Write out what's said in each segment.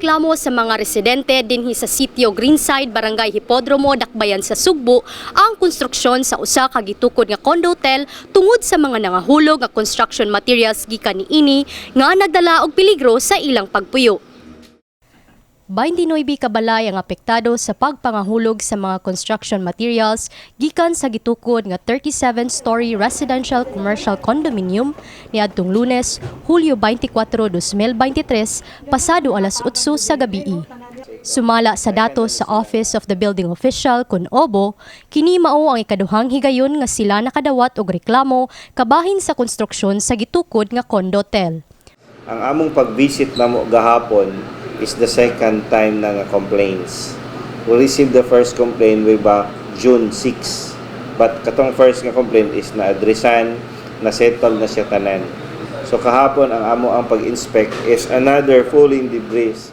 Gireklamo sa mga residente dinhi sa sitio Greenside, Barangay Hipodromo, Dakbayan sa Sugbo ang konstruksyon sa usa ka gitukod nga condo hotel tungod sa mga nangahulog nga construction materials gikan niini nga nagdala og peligro sa ilang pagpuyo. 29 ka balay ang apektado sa pagpangahulog sa mga construction materials gikan sa gitukod nga 37-story residential commercial condominium niadtong Lunes, Hulyo 24, 2023, pasado alas 8 sa gabi. Sumala sa datos sa Office of the Building Official kun OBO, kini mao ang ikaduhang higayon nga sila nakadawat og reklamo kabahin sa konstruksyon sa gitukod nga condo hotel. Ang among pag-visit namo gahapon is the second time na complaints. We received the first complaint way back June 6. But katong first nga complaint is na-addressan, na-settle na siya tanan. So kahapon ang amo ang pag-inspect is another falling debris.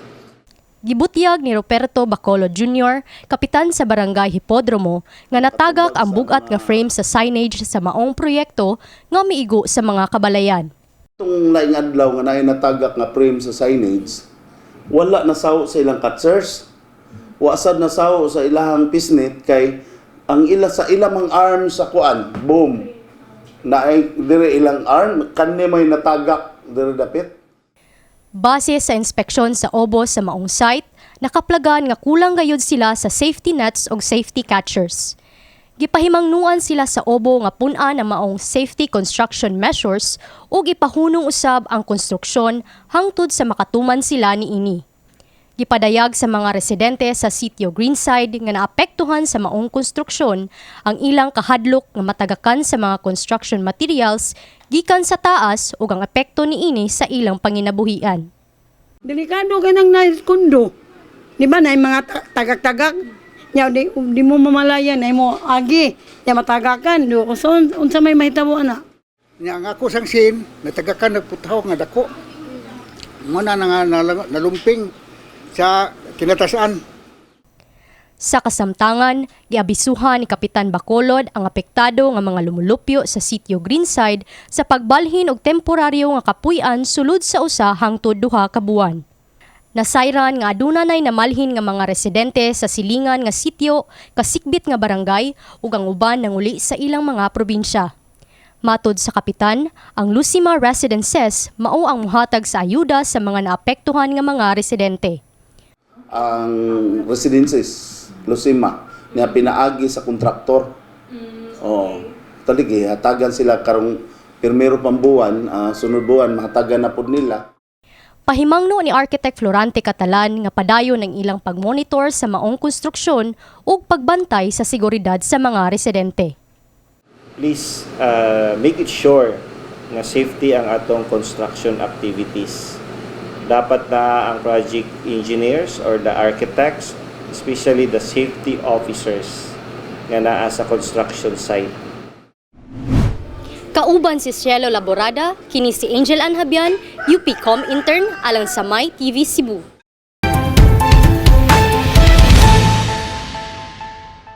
Gibutyag ni Roberto Bacolod Jr., kapitan sa Barangay Hipodromo, nga natagak ang bugat nga frame sa signage sa maong proyekto nga miigo sa mga kabalayan. Itong laing adlaw nga natagak nga frame sa signage, wala nasaw sa ilang cutsers, wasad nasaw sa ilang pisnet kay ang sa ilang arm sa kuan, boom, na ay dire ilang arm, kanne may natagak dire dapit. Base sa inspeksyon sa OBO sa maong site, nakaplagan nga kulang gayud sila sa safety nets o safety catchers. Gipahimangnuan sila sa OBO nga pun-an ang maong safety construction measures ug ipahunong usab ang konstruksyon hangtod sa makatuman sila niini. Gipadayag sa mga residente sa sitio Greenside nga naapektuhan sa maong konstruksyon ang ilang kahadlok nga matagakan sa mga construction materials gikan sa taas ug ang epekto niini sa ilang panginabuhian. Delikado ganang kundo. Di ba na mga tagak-tagak? Nya di mo mamalayan ay mo agi ya matagakan do so unsa may mahitabo ana nya nga ako sang sin natagakan nagputaw nga dako mo na nga nalumping sa kinatasan. Sa kasamtangan, giabisuhan ni Kapitan Bacolod ang apektado nga mga lumulupyo sa sitio Greenside sa pagbalhin og temporaryo nga kapuy-an sulod sa usa hangtod 2 ka buwan. Nasayran nga aduna nay namalhin nga mga residente sa silingan nga sitio, kasikbit nga barangay ug ang uban nanguli sa ilang mga probinsya. Matod sa kapitan, ang Lusima Residences mao ang muhatag sa ayuda sa mga naapektuhan nga mga residente. Ang residences Lusima niya pinaagi sa kontraktor. Taligi hatagan sila karong pirmero pambuwan, sunod buwan mahatagan na pud nila. Pahimangno ni Architect Florante Catalan nga padayon ng ilang pagmonitor sa maong konstruksyon ug pagbantay sa seguridad sa mga residente. Please make it sure na safety ang atong construction activities. Dapat na ang project engineers or the architects, especially the safety officers nga naa sa construction site. Kauban si Cielo Laborada, kini si Angel Anhabian, UPCOM intern alang sa My TV Cebu.